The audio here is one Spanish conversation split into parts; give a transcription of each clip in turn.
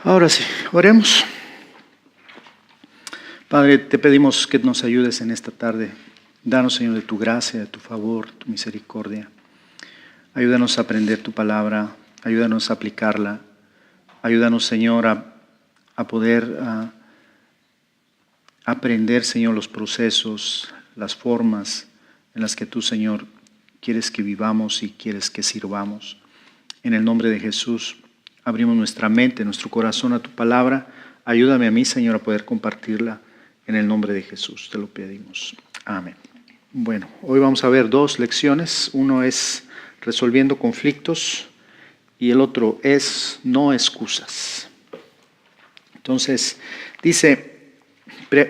Ahora sí, oremos. Padre, te pedimos que nos ayudes en esta tarde. Danos, Señor, de tu gracia, de tu favor, tu misericordia. Ayúdanos a aprender tu palabra, ayúdanos a aplicarla. Ayúdanos, Señor, a poder aprender, Señor, los procesos, las formas en las que tú, Señor, quieres que vivamos y quieres que sirvamos. En el nombre de Jesús, abrimos nuestra mente, nuestro corazón a tu palabra. Ayúdame a mí, Señor, a poder compartirla en el nombre de Jesús. Te lo pedimos. Amén. Bueno, hoy vamos a ver dos lecciones. Uno es resolviendo conflictos y el otro es no excusas. Entonces, dice,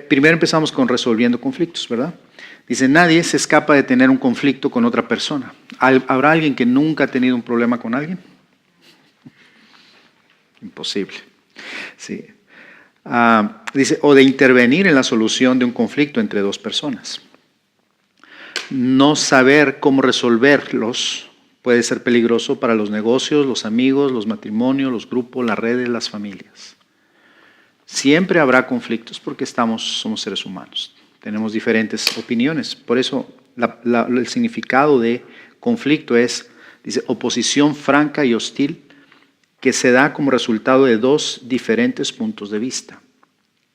primero empezamos con resolviendo conflictos, ¿verdad? Dice, nadie se escapa de tener un conflicto con otra persona. ¿Habrá alguien que nunca ha tenido un problema con alguien? Imposible. Sí. Dice, o de intervenir en la solución de un conflicto entre dos personas. No saber cómo resolverlos puede ser peligroso para los negocios, los amigos, los matrimonios, los grupos, las redes, las familias. Siempre habrá conflictos porque somos seres humanos. Tenemos diferentes opiniones. Por eso el significado de conflicto es, dice, oposición franca y hostil que se da como resultado de dos diferentes puntos de vista.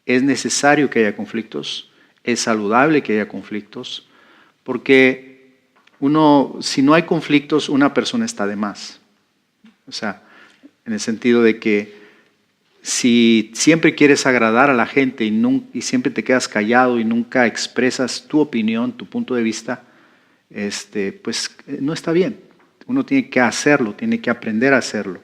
Es necesario que haya conflictos, es saludable que haya conflictos, porque si no hay conflictos, una persona está de más. O sea, en el sentido de que si siempre quieres agradar a la gente y siempre te quedas callado y nunca expresas tu opinión, tu punto de vista, pues no está bien. Uno tiene que hacerlo, tiene que aprender a hacerlo.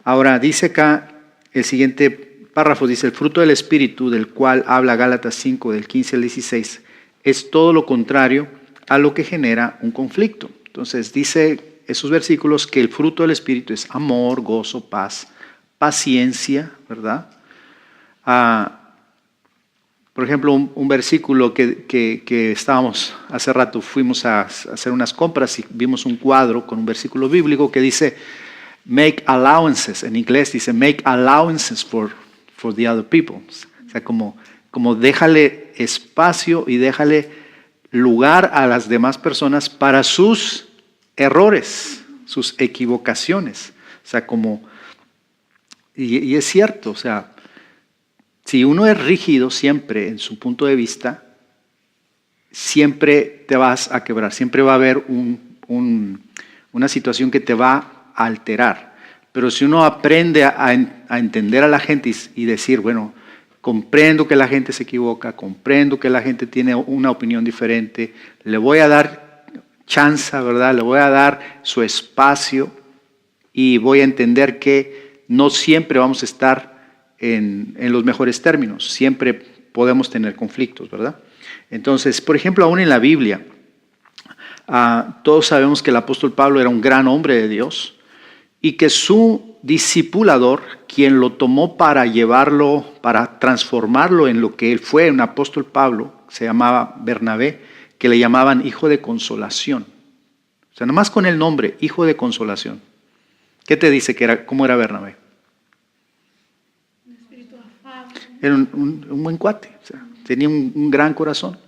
Ahora, dice acá, el siguiente párrafo, dice, el fruto del Espíritu, del cual habla Gálatas 5, del 15 al 16, es todo lo contrario a lo que genera un conflicto. Entonces, dice esos versículos que el fruto del Espíritu es amor, gozo, paz, paciencia, ¿verdad? Por ejemplo, un versículo que estábamos, hace rato fuimos a hacer unas compras y vimos un cuadro con un versículo bíblico que dice, make allowances, en inglés dice, make allowances for the other people. O sea, como déjale espacio y déjale lugar a las demás personas para sus errores, sus equivocaciones. O sea, y es cierto, o sea, si uno es rígido siempre en su punto de vista, siempre te vas a quebrar, siempre va a haber una situación que te va a alterar. Pero si uno aprende a entender a la gente y decir, bueno, comprendo que la gente se equivoca, comprendo que la gente tiene una opinión diferente, le voy a dar chance, ¿verdad? Le voy a dar su espacio y voy a entender que no siempre vamos a estar en los mejores términos, siempre podemos tener conflictos, ¿verdad? Entonces, por ejemplo, aún en la Biblia, todos sabemos que el apóstol Pablo era un gran hombre de Dios y que su discipulador, quien lo tomó para llevarlo, para transformarlo en lo que él fue, un apóstol Pablo, se llamaba Bernabé, que le llamaban hijo de consolación. O sea, nomás con el nombre, hijo de consolación. ¿Qué te dice cómo era Bernabé? Era un buen cuate, o sea, tenía un gran corazón.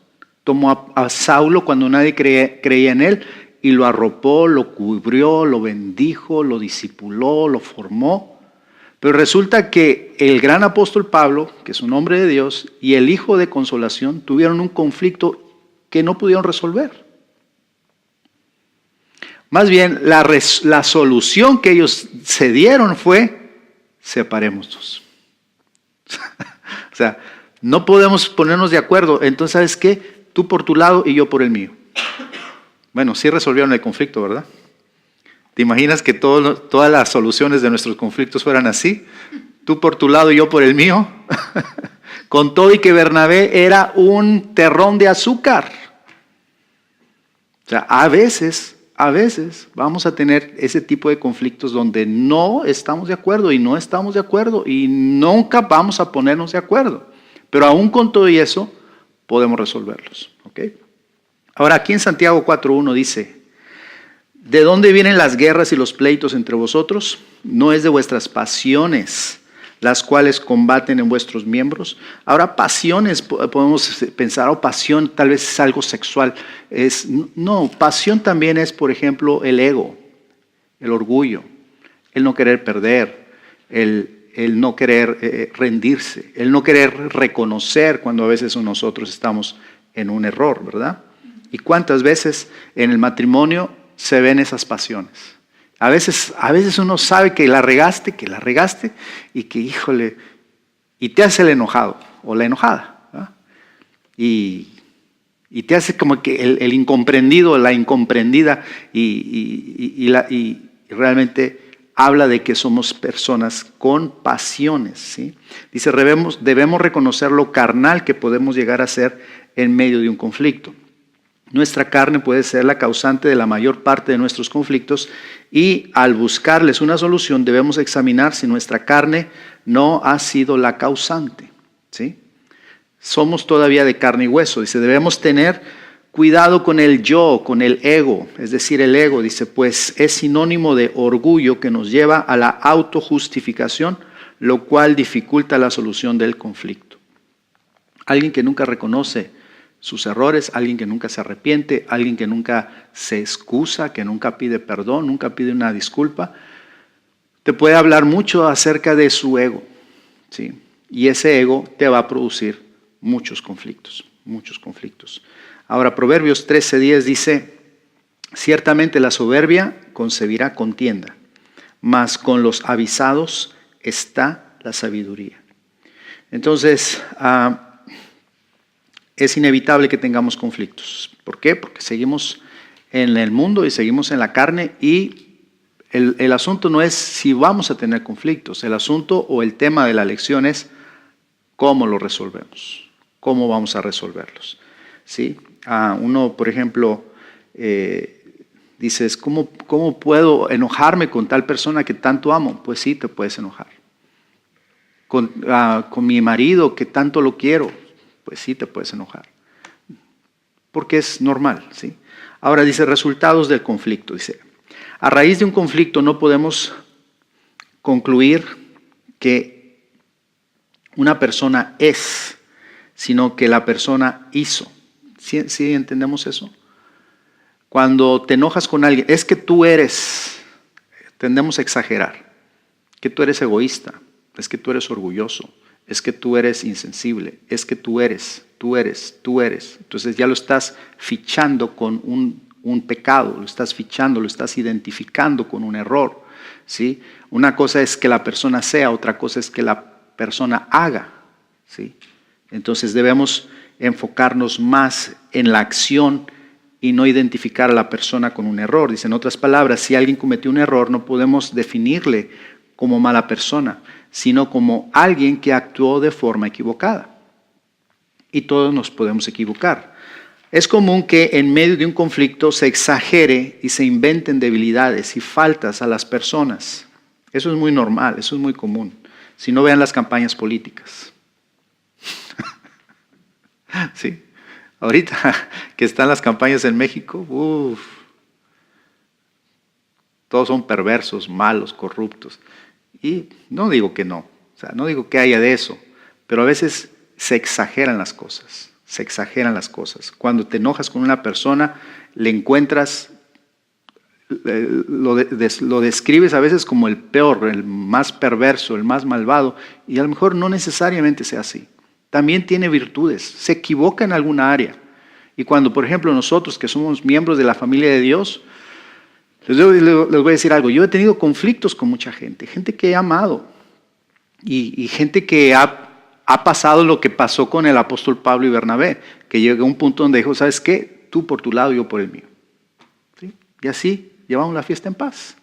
Tomó a Saulo cuando nadie creía en él y lo arropó, lo cubrió, lo bendijo, lo discipuló, lo formó. Pero resulta que el gran apóstol Pablo, que es un hombre de Dios, y el hijo de consolación tuvieron un conflicto que no pudieron resolver. Más bien, la solución que ellos se dieron fue, separémonos. O sea, no podemos ponernos de acuerdo. Entonces, ¿sabes qué? Tú por tu lado y yo por el mío. Bueno, sí resolvieron el conflicto, ¿verdad? ¿Te imaginas que todas las soluciones de nuestros conflictos fueran así? Tú por tu lado y yo por el mío. Con todo y que Bernabé era un terrón de azúcar. O sea, a veces vamos a tener ese tipo de conflictos donde no estamos de acuerdo y no estamos de acuerdo y nunca vamos a ponernos de acuerdo. Pero aún con todo y eso, podemos resolverlos. ¿Ok? Ahora, aquí en Santiago 4.1 dice, ¿de dónde vienen las guerras y los pleitos entre vosotros? No es de vuestras pasiones las cuales combaten en vuestros miembros. Ahora, pasiones, podemos pensar, pasión tal vez es algo sexual. No, pasión también es, por ejemplo, el ego, el orgullo, el no querer perder, el no querer rendirse, el no querer reconocer cuando a veces nosotros estamos en un error, ¿verdad? ¿Y cuántas veces en el matrimonio se ven esas pasiones? A veces uno sabe que la regaste y que, híjole, y te hace el enojado o la enojada, ¿verdad? Y te hace como que el incomprendido, la incomprendida y realmente habla de que somos personas con pasiones, ¿sí? Dice, debemos reconocer lo carnal que podemos llegar a ser en medio de un conflicto. Nuestra carne puede ser la causante de la mayor parte de nuestros conflictos y al buscarles una solución debemos examinar si nuestra carne no ha sido la causante, ¿sí? Somos todavía de carne y hueso. Dice, debemos tener cuidado con el yo, con el ego. Es decir, el ego, dice, pues es sinónimo de orgullo que nos lleva a la autojustificación, lo cual dificulta la solución del conflicto. Alguien que nunca reconoce sus errores, alguien que nunca se arrepiente, alguien que nunca se excusa, que nunca pide perdón, nunca pide una disculpa, te puede hablar mucho acerca de su ego, ¿sí? Y ese ego te va a producir muchos conflictos, muchos conflictos. Ahora, Proverbios 13:10 dice, ciertamente la soberbia concebirá contienda, mas con los avisados está la sabiduría. Entonces, es inevitable que tengamos conflictos. ¿Por qué? Porque seguimos en el mundo y seguimos en la carne y el asunto no es si vamos a tener conflictos. El asunto o el tema de la lección es cómo lo resolvemos, cómo vamos a resolverlos, ¿sí? Uno, por ejemplo, dices, ¿cómo puedo enojarme con tal persona que tanto amo? Pues sí, te puedes enojar. Con mi marido que tanto lo quiero, pues sí te puedes enojar, porque es normal, ¿sí? Ahora dice, resultados del conflicto. Dice, a raíz de un conflicto no podemos concluir que una persona es, sino que la persona hizo. ¿Sí entendemos eso? Cuando te enojas con alguien, es que tú eres, tendemos a exagerar, que tú eres egoísta, es que tú eres orgulloso, es que tú eres insensible, es que tú eres. Entonces ya lo estás fichando con un pecado, lo estás fichando, lo estás identificando con un error, ¿sí? Una cosa es que la persona sea, otra cosa es que la persona haga, ¿sí? Entonces debemos enfocarnos más en la acción y no identificar a la persona con un error. Dice, en otras palabras, si alguien cometió un error, no podemos definirle como mala persona, sino como alguien que actuó de forma equivocada. Y todos nos podemos equivocar. Es común que en medio de un conflicto se exagere y se inventen debilidades y faltas a las personas. Eso es muy normal, eso es muy común. Si no, vean las campañas políticas. Sí. Ahorita que están las campañas en México, todos son perversos, malos, corruptos. Y no digo que no, o sea, no digo que haya de eso, pero a veces se exageran las cosas, se exageran las cosas. Cuando te enojas con una persona, le encuentras, lo describes a veces como el peor, el más perverso, el más malvado, y a lo mejor no necesariamente sea así. También tiene virtudes, se equivoca en alguna área. Y cuando, por ejemplo, nosotros que somos miembros de la familia de Dios, les voy a decir algo, yo he tenido conflictos con mucha gente que he amado y gente que ha pasado lo que pasó con el apóstol Pablo y Bernabé, que llegó a un punto donde dijo, ¿sabes qué? Tú por tu lado, yo por el mío. ¿Sí? Y así llevamos la fiesta en paz.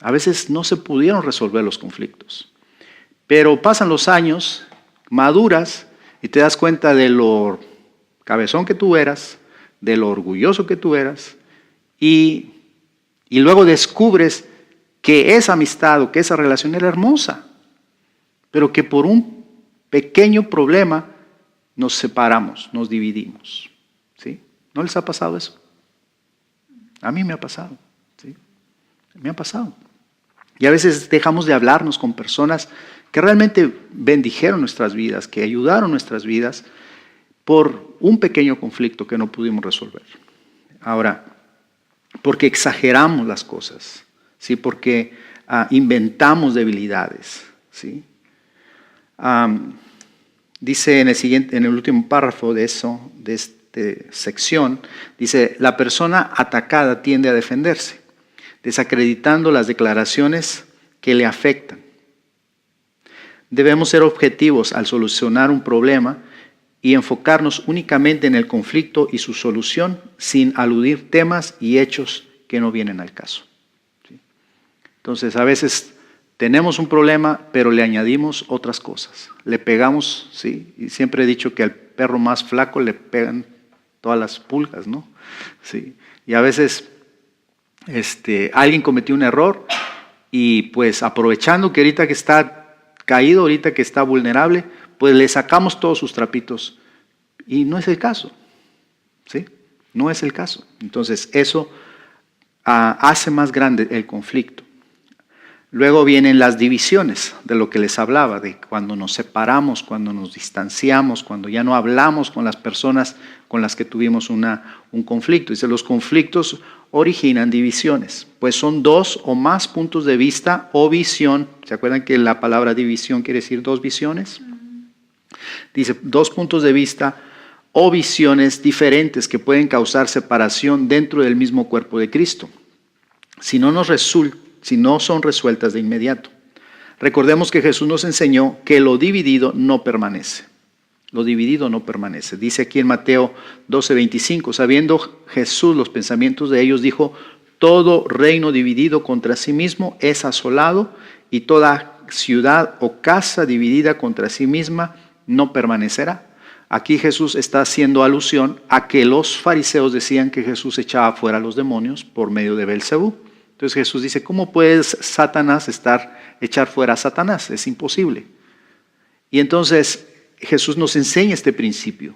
A veces no se pudieron resolver los conflictos, pero pasan los años, maduras y te das cuenta de lo cabezón que tú eras, de lo orgulloso que tú eras y luego descubres que esa amistad o que esa relación era hermosa, pero que por un pequeño problema nos separamos, nos dividimos, ¿sí? ¿No les ha pasado eso? A mí me ha pasado, ¿sí? Me ha pasado. Y a veces dejamos de hablarnos con personas que realmente bendijeron nuestras vidas, que ayudaron nuestras vidas por un pequeño conflicto que no pudimos resolver. Ahora, porque exageramos las cosas, ¿sí? Porque inventamos debilidades, ¿sí? Dice en el último párrafo de esta sección, dice, la persona atacada tiende a defenderse, desacreditando las declaraciones que le afectan. Debemos ser objetivos al solucionar un problema y enfocarnos únicamente en el conflicto y su solución sin aludir temas y hechos que no vienen al caso. ¿Sí? Entonces, a veces tenemos un problema, pero le añadimos otras cosas. Le pegamos, ¿sí? Y siempre he dicho que al perro más flaco le pegan todas las pulgas, ¿no? Sí. Y a veces alguien cometió un error y pues aprovechando que ahorita que está caído, ahorita que está vulnerable, pues le sacamos todos sus trapitos. Y no es el caso, ¿sí? No es el caso. Entonces eso hace más grande el conflicto. Luego vienen las divisiones, de lo que les hablaba, de cuando nos separamos, cuando nos distanciamos, cuando ya no hablamos con las personas con las que tuvimos un conflicto. Dice, los conflictos originan divisiones, pues son dos o más puntos de vista o visión. ¿Se acuerdan que la palabra división quiere decir dos visiones? Dice, dos puntos de vista o visiones diferentes que pueden causar separación dentro del mismo cuerpo de Cristo, si no son resueltas de inmediato. Recordemos que Jesús nos enseñó que lo dividido no permanece. Lo dividido no permanece. Dice aquí en Mateo 12:25, sabiendo Jesús los pensamientos de ellos, dijo, todo reino dividido contra sí mismo es asolado, y toda ciudad o casa dividida contra sí misma no permanecerá. Aquí Jesús está haciendo alusión a que los fariseos decían que Jesús echaba fuera a los demonios por medio de Belcebú. Entonces Jesús dice, ¿cómo puede Satanás echar fuera a Satanás? Es imposible. Y entonces Jesús nos enseña este principio,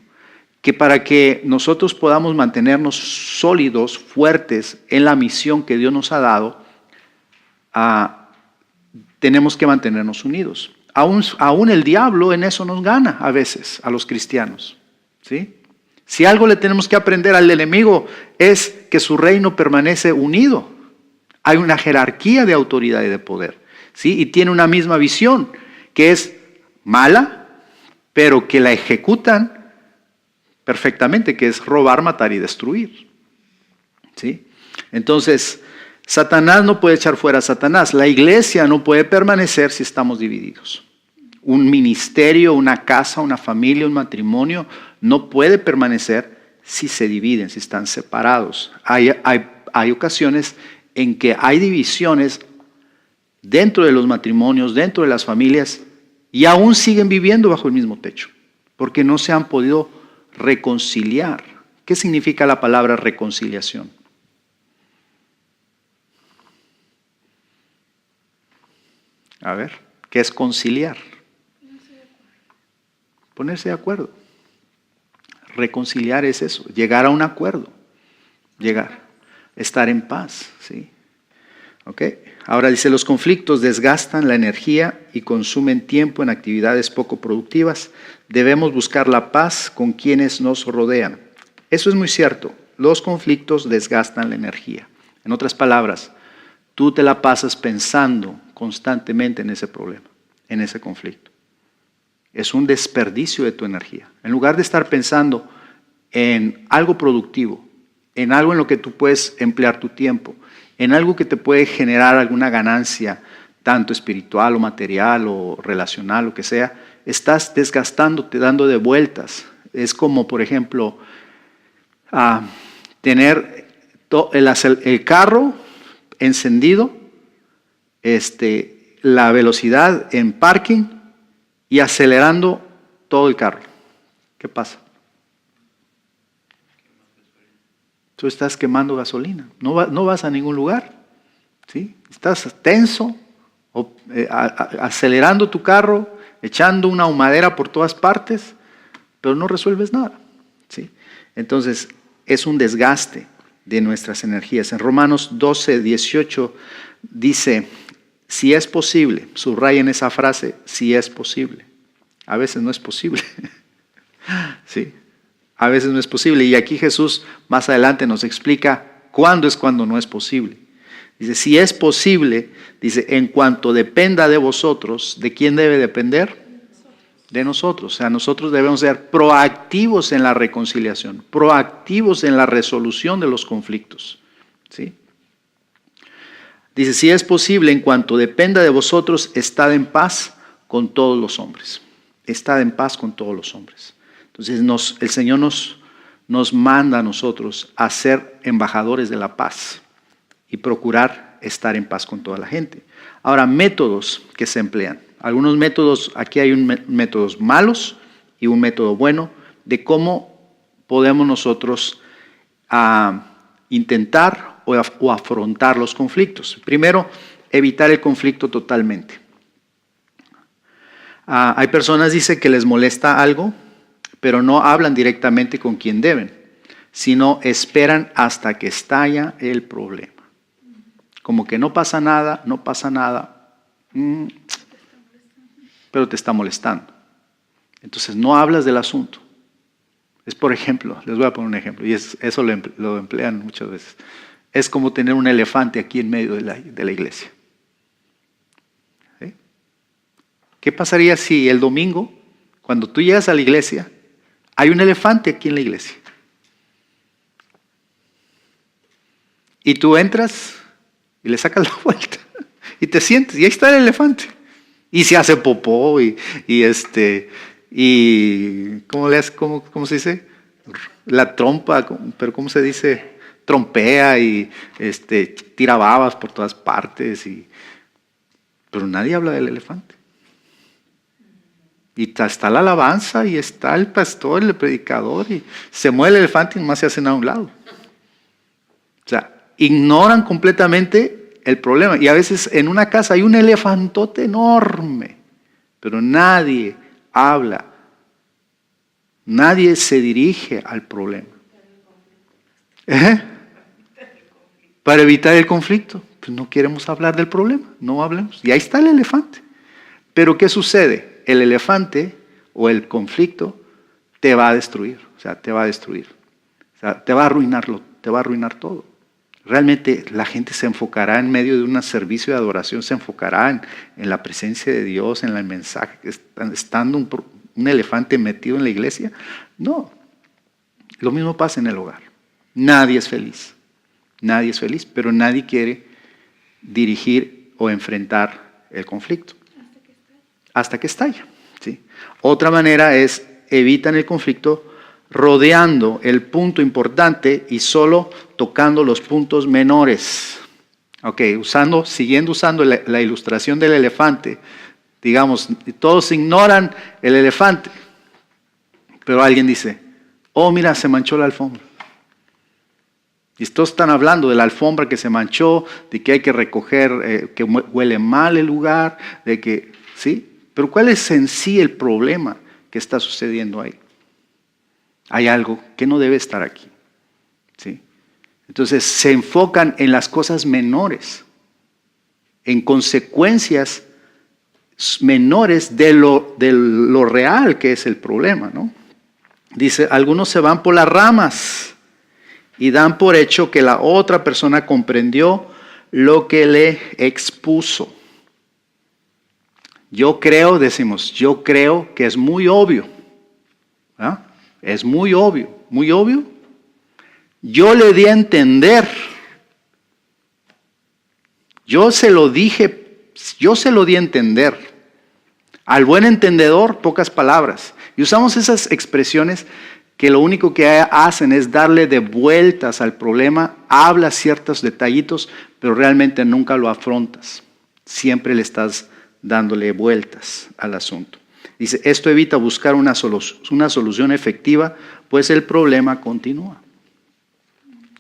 que para que nosotros podamos mantenernos sólidos, fuertes en la misión que Dios nos ha dado, tenemos que mantenernos unidos. Aún el diablo en eso nos gana a veces a los cristianos, ¿sí? Si algo le tenemos que aprender al enemigo es que su reino permanece unido. Hay una jerarquía de autoridad y de poder, ¿sí? Y tiene una misma visión, que es mala, pero que la ejecutan perfectamente, que es robar, matar y destruir, ¿sí? Entonces, Satanás no puede echar fuera a Satanás. La iglesia no puede permanecer si estamos divididos. Un ministerio, una casa, una familia, un matrimonio no puede permanecer si se dividen, si están separados. Hay ocasiones en que hay divisiones dentro de los matrimonios, dentro de las familias, y aún siguen viviendo bajo el mismo techo, porque no se han podido reconciliar. ¿Qué significa la palabra reconciliación? A ver, ¿qué es conciliar? Ponerse de acuerdo. Reconciliar es eso, llegar a un acuerdo, estar en paz, ¿sí? ¿Ok? Ahora dice, los conflictos desgastan la energía y consumen tiempo en actividades poco productivas. Debemos buscar la paz con quienes nos rodean. Eso es muy cierto, los conflictos desgastan la energía. En otras palabras, tú te la pasas pensando constantemente en ese problema, en ese conflicto. Es un desperdicio de tu energía. En lugar de estar pensando en algo productivo, en algo en lo que tú puedes emplear tu tiempo, en algo que te puede generar alguna ganancia, tanto espiritual o material o relacional, lo que sea, estás desgastándote, dando de vueltas. Es como, por ejemplo, tener el carro encendido, la velocidad en parking y acelerando todo el carro. ¿Qué pasa? Tú estás quemando gasolina, no vas a ningún lugar, ¿sí? Estás tenso, acelerando tu carro, echando una humadera por todas partes, pero no resuelves nada, ¿sí? Entonces, es un desgaste de nuestras energías. En Romanos 12:18 dice, Si es posible, subrayen esa frase, si es posible. A veces no es posible. Sí, a veces no es posible. Y aquí Jesús más adelante nos explica cuándo es cuando no es posible. Dice, si es posible, dice, en cuanto dependa de vosotros, ¿de quién debe depender? De nosotros. O sea, nosotros debemos ser proactivos en la reconciliación, proactivos en la resolución de los conflictos. ¿Sí? Dice, si es posible, en cuanto dependa de vosotros, estad en paz con todos los hombres. Estad en paz con todos los hombres. Entonces el Señor nos manda a nosotros a ser embajadores de la paz y procurar estar en paz con toda la gente. Ahora, métodos que se emplean. Algunos métodos, aquí hay métodos malos y un método bueno de cómo podemos nosotros intentar o afrontar los conflictos. Primero, evitar el conflicto totalmente. Hay personas, dice, que les molesta algo, pero no hablan directamente con quien deben, sino esperan hasta que estalla el problema. Como que no pasa nada, pero te está molestando. Entonces no hablas del asunto. Es, por ejemplo, les voy a poner un ejemplo, y eso lo emplean muchas veces. Es como tener un elefante aquí en medio de la iglesia. ¿Sí? ¿Qué pasaría si el domingo, cuando tú llegas a la iglesia, hay un elefante aquí en la iglesia? Y tú entras y le sacas la vuelta y te sientes, y ahí está el elefante. Y se hace popó y ¿cómo se dice? La trompa, pero ¿cómo se dice? Trompea y tira babas por todas partes. Pero nadie habla del elefante. Y está la alabanza y está el pastor, el predicador, y se mueve el elefante y nomás se hacen a un lado. O sea, ignoran completamente el problema. Y a veces en una casa hay un elefantote enorme, pero nadie habla, nadie se dirige al problema. Para evitar el conflicto. Pues no queremos hablar del problema, no hablemos. Y ahí está el elefante. Pero ¿qué sucede? El elefante o el conflicto te va a destruir. O sea, te va a destruir. O sea, te va a arruinar todo. Realmente la gente se enfocará en medio de un servicio de adoración, se enfocará en la presencia de Dios, en el mensaje, estando un elefante metido en la iglesia. No, lo mismo pasa en el hogar. Nadie es feliz, pero nadie quiere dirigir o enfrentar el conflicto. Hasta que estalla. ¿Sí? Otra manera es evitan el conflicto rodeando el punto importante y solo tocando los puntos menores. Ok, siguiendo usando la ilustración del elefante, digamos, todos ignoran el elefante, pero alguien dice, oh mira, se manchó la alfombra. Y todos están hablando de la alfombra que se manchó, de que hay que recoger, que huele mal el lugar, de que, ¿sí? Pero ¿cuál es en sí el problema que está sucediendo ahí? Hay algo que no debe estar aquí. ¿Sí? Entonces se enfocan en las cosas menores, en consecuencias menores de lo real que es el problema, ¿no? Dice, algunos se van por las ramas y dan por hecho que la otra persona comprendió lo que le expuso. Yo creo que es muy obvio. ¿Ah? Es muy obvio. ¿Muy obvio? Yo le di a entender. Yo se lo di a entender. Al buen entendedor, pocas palabras. Y usamos esas expresiones que lo único que hacen es darle de vueltas al problema, hablas ciertos detallitos, pero realmente nunca lo afrontas. Siempre le estás dándole vueltas al asunto. Dice, esto evita buscar una solución efectiva, pues el problema continúa.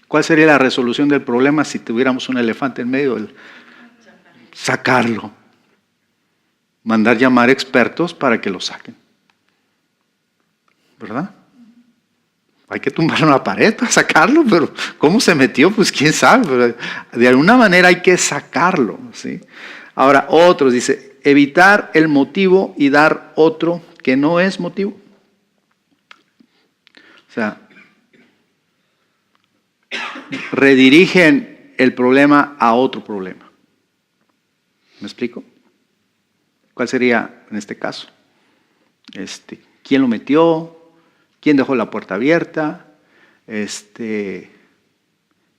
¿Cuál sería la resolución del problema si tuviéramos un elefante en medio? Sacarlo. Mandar llamar expertos para que lo saquen. ¿Verdad? Hay que tumbar una pared para sacarlo, pero ¿cómo se metió? Pues quién sabe. Pero de alguna manera hay que sacarlo, ¿sí? Ahora, otros, dice, evitar el motivo y dar otro que no es motivo. O sea, redirigen el problema a otro problema. ¿Me explico? ¿Cuál sería en este caso? ¿Quién lo metió? ¿Quién dejó la puerta abierta?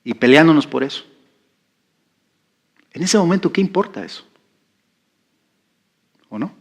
Y peleándonos por eso. En ese momento, ¿qué importa eso? ¿O no?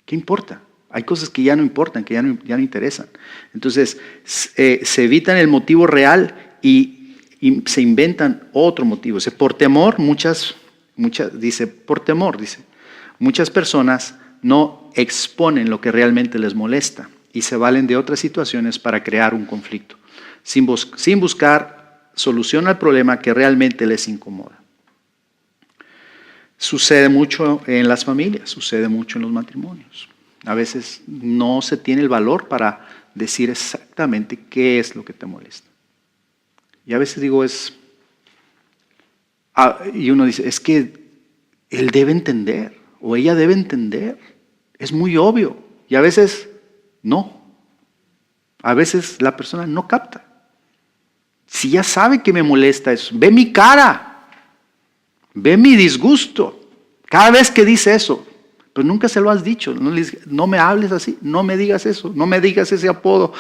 ¿Qué importa? Hay cosas que ya no importan, que ya no interesan. Entonces, se evitan el motivo real y se inventan otro motivo. Por temor, muchas muchas personas no exponen lo que realmente les molesta y se valen de otras situaciones para crear un conflicto, sin buscar solución al problema que realmente les incomoda. Sucede mucho en las familias, sucede mucho en los matrimonios. A veces no se tiene el valor para decir exactamente qué es lo que te molesta. Y a veces digo y uno dice, es que él debe entender o ella debe entender. Es muy obvio. Y a veces no. A veces la persona no capta. Si ya sabe que me molesta eso, ve mi cara, ve mi disgusto. Cada vez que dice eso, pero nunca se lo has dicho. No me hables así, no me digas eso, no me digas ese apodo.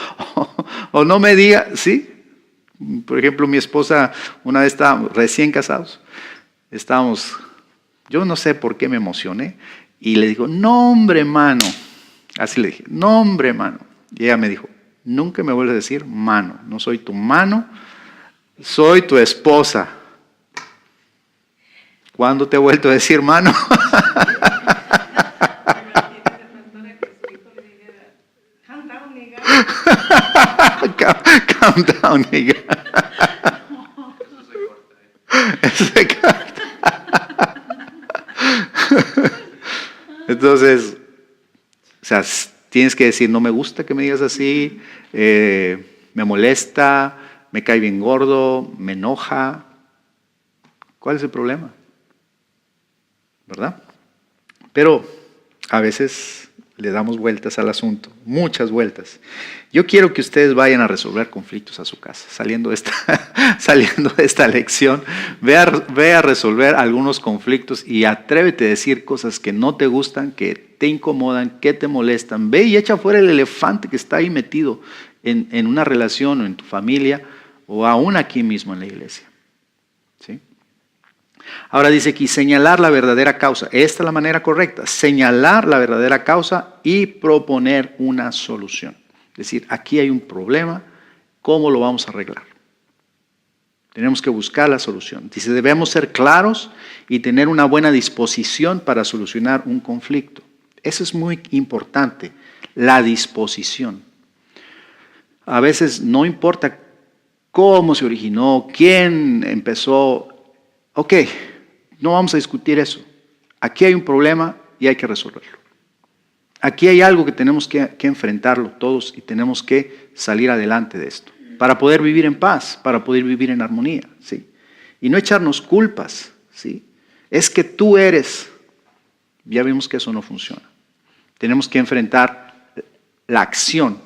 O no me digas, ¿sí? Por ejemplo, mi esposa, una vez estábamos recién casados, yo no sé por qué me emocioné, y le digo, no hombre, mano. Así le dije, no hombre, mano. Y ella me dijo, nunca me vuelves a decir mano, no soy tu mano, soy tu esposa. ¿Cuándo te he vuelto a decir mano? Calm down, nigga. Eso se corta. Entonces, o sea, tienes que decir, no me gusta que me digas así, me molesta, me cae bien gordo, me enoja. ¿Cuál es el problema? ¿Verdad? Pero a veces le damos vueltas al asunto, muchas vueltas. Yo quiero que ustedes vayan a resolver conflictos a su casa. Saliendo de esta lección, ve a resolver algunos conflictos y atrévete a decir cosas que no te gustan, que te incomodan, que te molestan. Ve y echa fuera el elefante que está ahí metido en una relación o en tu familia o aún aquí mismo en la iglesia. ¿Sí? Ahora dice aquí, señalar la verdadera causa. Esta es la manera correcta. Señalar la verdadera causa y proponer una solución. Es decir, aquí hay un problema, ¿cómo lo vamos a arreglar? Tenemos que buscar la solución. Dice, debemos ser claros y tener una buena disposición para solucionar un conflicto. Eso es muy importante, la disposición. A veces no importa cómo se originó, quién empezó. Ok, no vamos a discutir eso. Aquí hay un problema y hay que resolverlo. Aquí hay algo que tenemos que enfrentarlo todos y tenemos que salir adelante de esto para poder vivir en paz, para poder vivir en armonía, ¿sí? Y no echarnos culpas, ¿sí? Es que tú eres. Ya vimos que eso no funciona. Tenemos que enfrentar la acción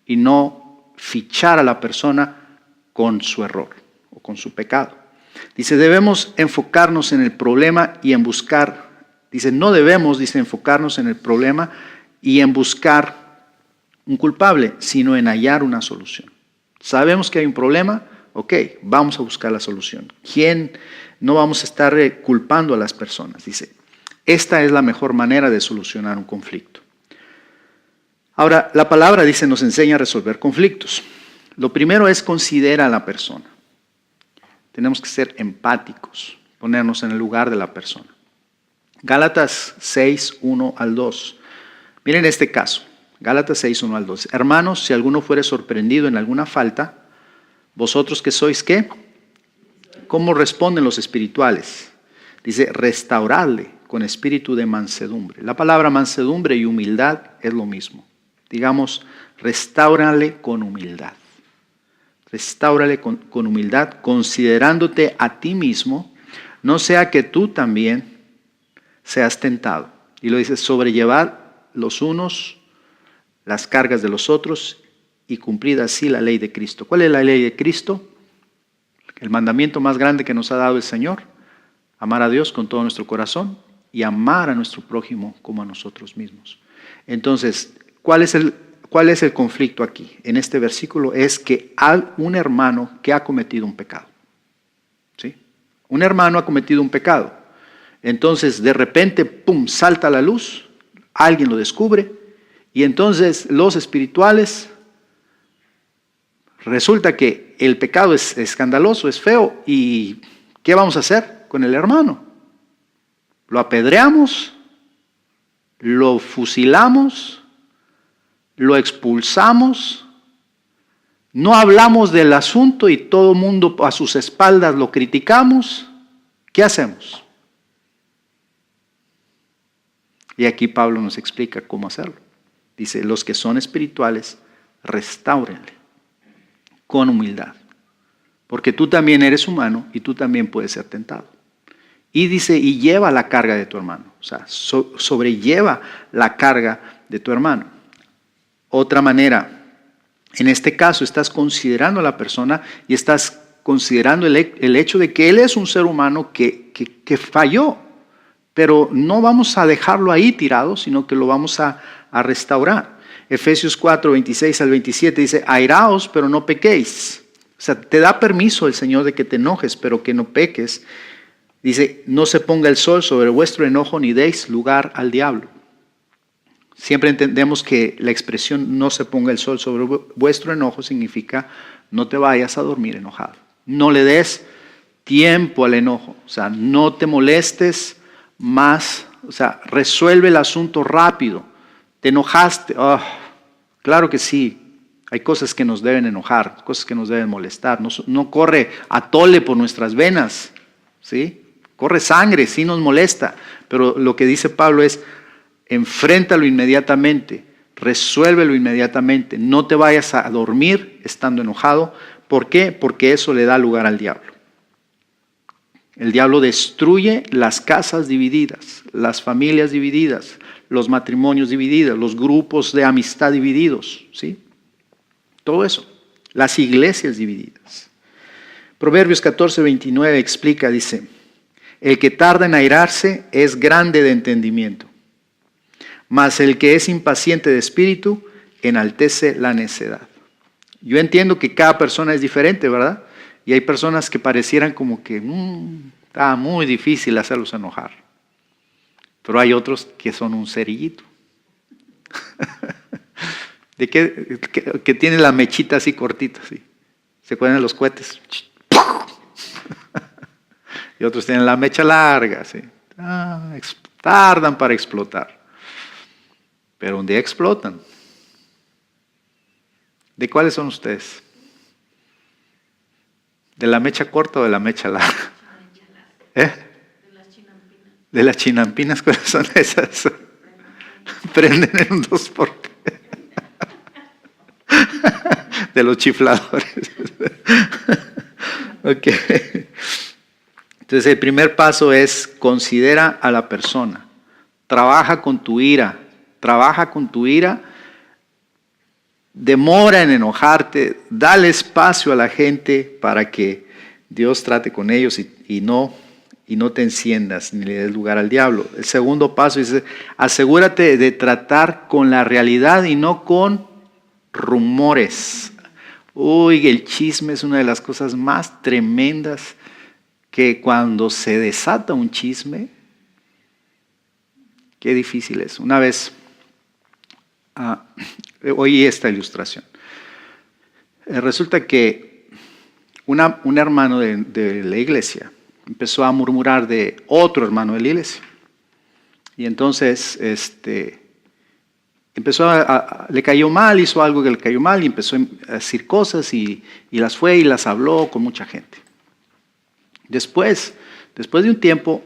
y no fichar a la persona con su error o con su pecado. Dice, debemos enfocarnos en el problema y en buscar. Dice, no debemos, enfocarnos en el problema y en buscar un culpable, sino en hallar una solución. Sabemos que hay un problema, ok, vamos a buscar la solución. No vamos a estar culpando a las personas. Dice, esta es la mejor manera de solucionar un conflicto. Ahora, la palabra, dice, nos enseña a resolver conflictos. Lo primero es considerar a la persona. Tenemos que ser empáticos, ponernos en el lugar de la persona. Gálatas 6, 1 al 2. Miren este caso, Gálatas 6, 1 al 2. Hermanos, si alguno fuere sorprendido en alguna falta, vosotros que sois, ¿qué? ¿Cómo responden los espirituales? Dice, restauradle con espíritu de mansedumbre. La palabra mansedumbre y humildad es lo mismo. Digamos, restáurale con humildad. Restáurale con humildad, considerándote a ti mismo, no sea que tú también seas tentado. Y lo dice, sobrellevar los unos las cargas de los otros y cumplir así la ley de Cristo. ¿Cuál es la ley de Cristo? El mandamiento más grande que nos ha dado el Señor, amar a Dios con todo nuestro corazón y amar a nuestro prójimo como a nosotros mismos. Entonces, ¿cuál es el conflicto aquí? En este versículo es que hay un hermano que ha cometido un pecado. ¿Sí? Un hermano ha cometido un pecado. Entonces, de repente, ¡pum!, salta a la luz, alguien lo descubre, y entonces los espirituales, resulta que el pecado es escandaloso, es feo, y ¿qué vamos a hacer con el hermano? ¿Lo apedreamos? ¿Lo fusilamos? ¿Lo expulsamos? ¿No hablamos del asunto y todo el mundo a sus espaldas lo criticamos? ¿Qué hacemos? Y aquí Pablo nos explica cómo hacerlo. Dice, los que son espirituales, restáurenle con humildad. Porque tú también eres humano y tú también puedes ser tentado. Y dice, y lleva la carga de tu hermano. O sea, sobrelleva la carga de tu hermano. Otra manera, en este caso estás considerando a la persona y estás considerando el hecho de que él es un ser humano que falló. Pero no vamos a dejarlo ahí tirado, sino que lo vamos a restaurar. Efesios 4, 26 al 27 dice, airaos, pero no pequéis. O sea, te da permiso el Señor de que te enojes, pero que no peques. Dice, no se ponga el sol sobre vuestro enojo, ni deis lugar al diablo. Siempre entendemos que la expresión no se ponga el sol sobre vuestro enojo significa no te vayas a dormir enojado. No le des tiempo al enojo. O sea, no te molestes más, o sea, resuelve el asunto rápido. ¿Te enojaste? Oh, claro que sí. Hay cosas que nos deben enojar, cosas que nos deben molestar. No corre atole por nuestras venas, ¿sí? Corre sangre, sí nos molesta. Pero lo que dice Pablo es, enfréntalo inmediatamente, resuélvelo inmediatamente. No te vayas a dormir estando enojado. ¿Por qué? Porque eso le da lugar al diablo. El diablo destruye las casas divididas, las familias divididas, los matrimonios divididos, los grupos de amistad divididos, ¿sí? Todo eso, las iglesias divididas. Proverbios 14, 29 explica, dice, el que tarda en airarse es grande de entendimiento, mas el que es impaciente de espíritu enaltece la necedad. Yo entiendo que cada persona es diferente, ¿verdad? Y hay personas que parecieran como que está muy difícil hacerlos enojar. Pero hay otros que son un cerillito. que tiene la mechita así cortita. ¿Sí? ¿Se acuerdan de los cohetes? Y otros tienen la mecha larga. ¿Sí? Tardan para explotar. Pero un día explotan. ¿De cuáles son ustedes? ¿De la mecha corta o de la mecha larga? ¿Eh? De las chinampinas. ¿De las chinampinas cuáles son esas? Prenden en dos por qué. De los chifladores. Ok. Entonces el primer paso es considera a la persona. Trabaja con tu ira. Trabaja con tu ira. Demora en enojarte, dale espacio a la gente para que Dios trate con ellos y no te enciendas ni le des lugar al diablo. El segundo paso dice, asegúrate de tratar con la realidad y no con rumores. Uy, el chisme es una de las cosas más tremendas que cuando se desata un chisme, qué difícil es. Una vez oí esta ilustración. Resulta que un hermano de la iglesia empezó a murmurar de otro hermano de la iglesia. Y entonces le cayó mal, hizo algo que le cayó mal y empezó a decir cosas y las fue y las habló con mucha gente. Después de un tiempo,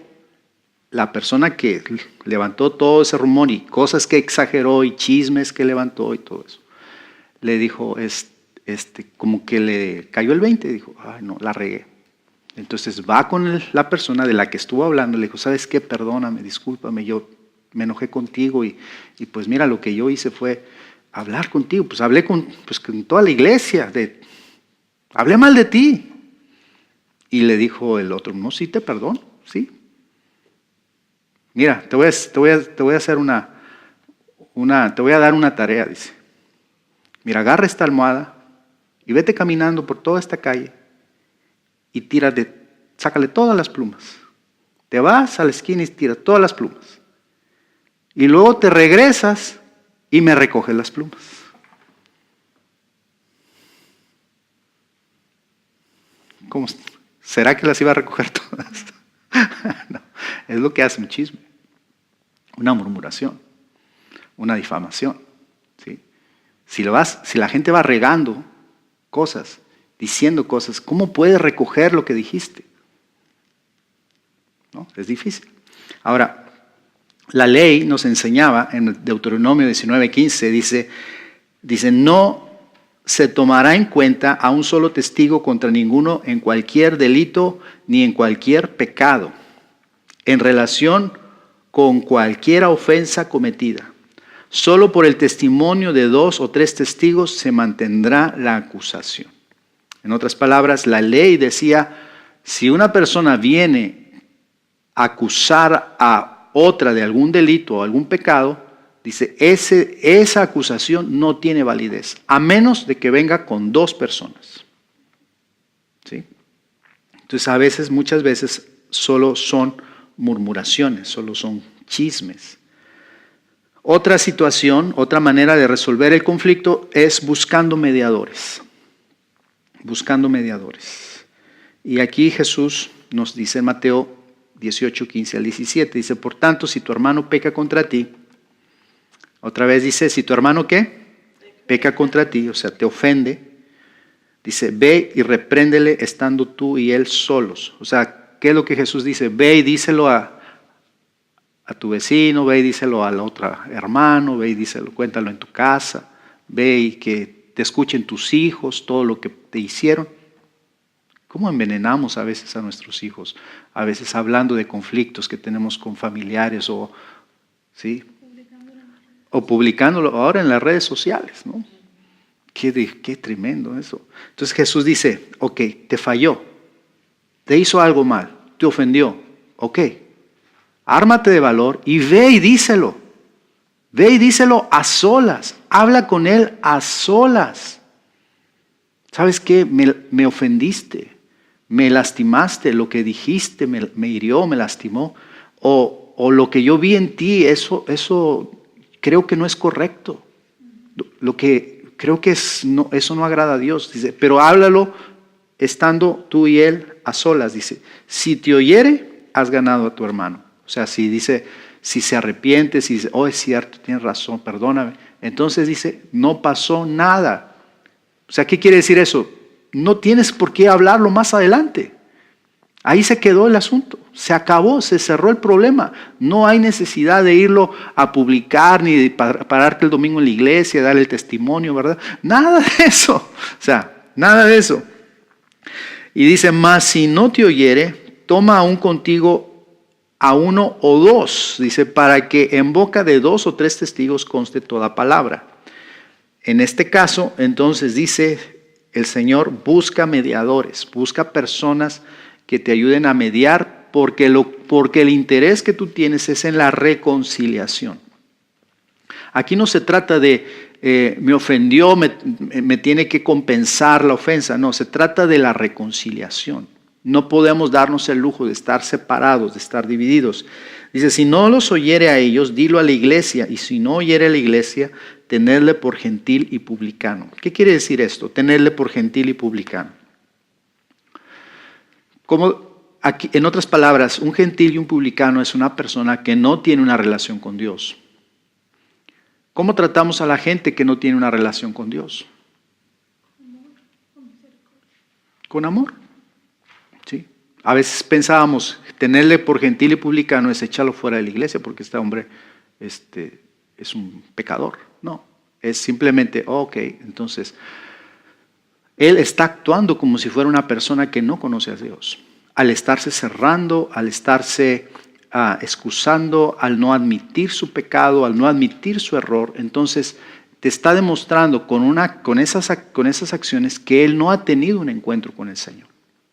la persona que levantó todo ese rumor y cosas que exageró y chismes que levantó y todo eso, le dijo, como que le cayó el 20, dijo, ay no, la regué. Entonces va con la persona de la que estuvo hablando, le dijo, ¿sabes qué? Perdóname, discúlpame, yo me enojé contigo y pues mira, lo que yo hice fue hablar contigo, pues hablé con toda la iglesia, hablé mal de ti. Y le dijo el otro, no, sí te perdono, sí. Mira, te voy a hacer te voy a dar una tarea, dice. Mira, agarra esta almohada y vete caminando por toda esta calle y sácale todas las plumas. Te vas a la esquina y tiras todas las plumas. Y luego te regresas y me recoges las plumas. ¿Cómo? ¿Será que las iba a recoger todas? No, es lo que hace un chisme, una murmuración, una difamación. ¿Sí? Si la gente va regando cosas, diciendo cosas, ¿cómo puedes recoger lo que dijiste? ¿No? Es difícil. Ahora, la ley nos enseñaba en Deuteronomio 19:15, dice, no se tomará en cuenta a un solo testigo contra ninguno en cualquier delito ni en cualquier pecado, en relación con cualquier ofensa cometida. Solo por el testimonio de 2 o 3 testigos se mantendrá la acusación. En otras palabras, la ley decía, si una persona viene a acusar a otra de algún delito o algún pecado, dice, esa acusación no tiene validez, a menos de que venga con 2 personas. ¿Sí? Entonces, muchas veces, solo son murmuraciones, solo son chismes. Otra situación, otra manera de resolver el conflicto es buscando mediadores. Buscando mediadores. Y aquí Jesús nos dice en Mateo 18:15 al 17, dice, por tanto, si tu hermano peca contra ti, otra vez dice, si tu hermano ¿qué? Peca contra ti, o sea, te ofende, dice, ve y repréndele estando tú y él solos. O sea, ¿qué es lo que Jesús dice? Ve y díselo a tu vecino, ve y díselo al otro hermano, ve y díselo, cuéntalo en tu casa, ve y que te escuchen tus hijos, todo lo que te hicieron. ¿Cómo envenenamos a veces a nuestros hijos? A veces hablando de conflictos que tenemos con familiares ¿sí? O publicándolo ahora en las redes sociales, ¿no? Qué tremendo eso. Entonces Jesús dice, ok, te falló, te hizo algo mal, te ofendió, ok, ármate de valor y ve y díselo. Ve y díselo a solas, habla con él a solas. ¿Sabes qué? Me ofendiste, me lastimaste, lo que dijiste me hirió, me lastimó, o lo que yo vi en ti, eso creo que no es correcto. Lo que creo que eso no agrada a Dios, dice, pero háblalo estando tú y él a solas, dice, si te oyere, has ganado a tu hermano. O sea, si se arrepiente, si dice, oh, es cierto, tienes razón, perdóname, entonces dice, no pasó nada. O sea, ¿qué quiere decir eso? No tienes por qué hablarlo más adelante. Ahí se quedó el asunto, se acabó, se cerró el problema. No hay necesidad de irlo a publicar ni de pararte el domingo en la iglesia, darle el testimonio, ¿verdad? Nada de eso, o sea, nada de eso. Y dice, mas si no te oyere, toma aún contigo a 1 o 2, dice, para que en boca de 2 o 3 testigos conste toda palabra. En este caso, entonces dice el Señor, busca mediadores, busca personas que te ayuden a mediar, porque el interés que tú tienes es en la reconciliación. Aquí no se trata de me ofendió, me tiene que compensar la ofensa, no, se trata de la reconciliación. No podemos darnos el lujo de estar separados, de estar divididos. Dice, si no los oyere a ellos, dilo a la iglesia, y si no oyere a la iglesia, tenerle por gentil y publicano. ¿Qué quiere decir esto? Tenerle por gentil y publicano. Aquí, en otras palabras, un gentil y un publicano es una persona que no tiene una relación con Dios. ¿Cómo tratamos a la gente que no tiene una relación con Dios? Con amor. ¿Sí? A veces pensábamos, tenerle por gentil y publicano es echarlo fuera de la iglesia porque este hombre es un pecador. No, es simplemente, ok, entonces, él está actuando como si fuera una persona que no conoce a Dios. al estarse cerrando, al estarse excusando, al no admitir su pecado, al no admitir su error, entonces te está demostrando con esas acciones que él no ha tenido un encuentro con el Señor.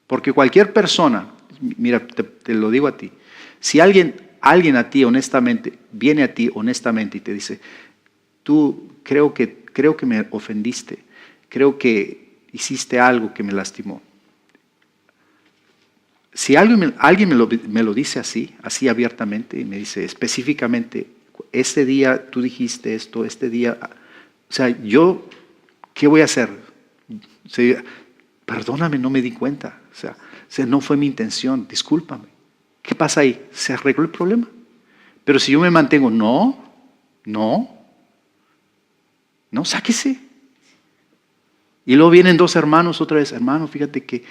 Porque cualquier persona, mira, te lo digo a ti, si alguien a ti honestamente, viene a ti honestamente y te dice, tú creo que me ofendiste, creo que hiciste algo que me lastimó. Si alguien me lo dice así abiertamente, y me dice específicamente, este día tú dijiste esto, este día, o sea, yo, ¿qué voy a hacer? O sea, perdóname, no me di cuenta, o sea, no fue mi intención, discúlpame. ¿Qué pasa ahí? ¿Se arregló el problema? Pero si yo me mantengo, no, sáquese. Y luego vienen dos hermanos otra vez, hermano, fíjate que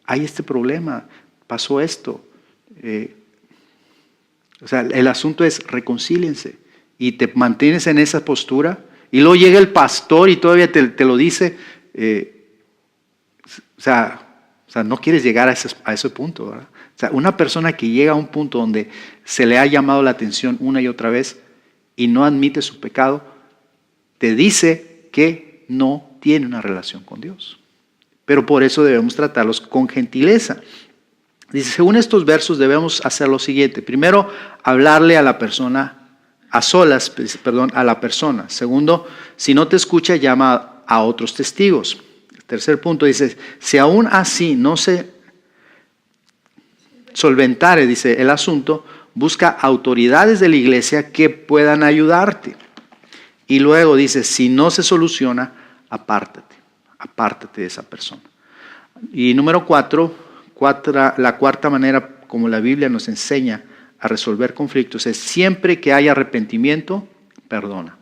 hay este problema, pasó esto. O sea, el asunto es reconcíliense y te mantienes en esa postura y luego llega el pastor y todavía te lo dice. O sea, no quieres llegar a ese punto, ¿verdad? O sea, una persona que llega a un punto donde se le ha llamado la atención una y otra vez y no admite su pecado, te dice que no tiene una relación con Dios. Pero por eso debemos tratarlos con gentileza. Dice, según estos versos debemos hacer lo siguiente. Primero, hablarle a la persona, a solas, a la persona. Segundo, si no te escucha, llama a otros testigos. El tercer punto dice, si aún así no se solventare, dice el asunto, busca autoridades de la iglesia que puedan ayudarte. Y luego dice, si no se soluciona, apártate de esa persona. Y número 4, la cuarta manera como la Biblia nos enseña a resolver conflictos es siempre que haya arrepentimiento, perdona.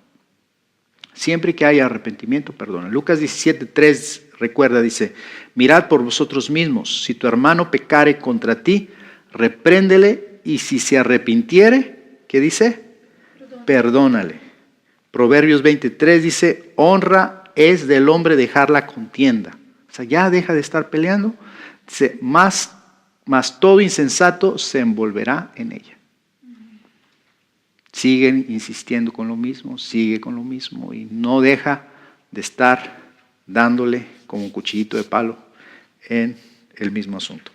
Siempre que haya arrepentimiento, perdona. Lucas 17:3 recuerda, dice, mirad por vosotros mismos, si tu hermano pecare contra ti, repréndele y si se arrepintiere, ¿qué dice? Perdónale. Proverbios 23 dice, honra es del hombre dejar la contienda. O sea, ya deja de estar peleando. Dice, más todo insensato se envolverá en ella. Siguen insistiendo con lo mismo, sigue con lo mismo y no deja de estar dándole como un cuchillito de palo en el mismo asunto.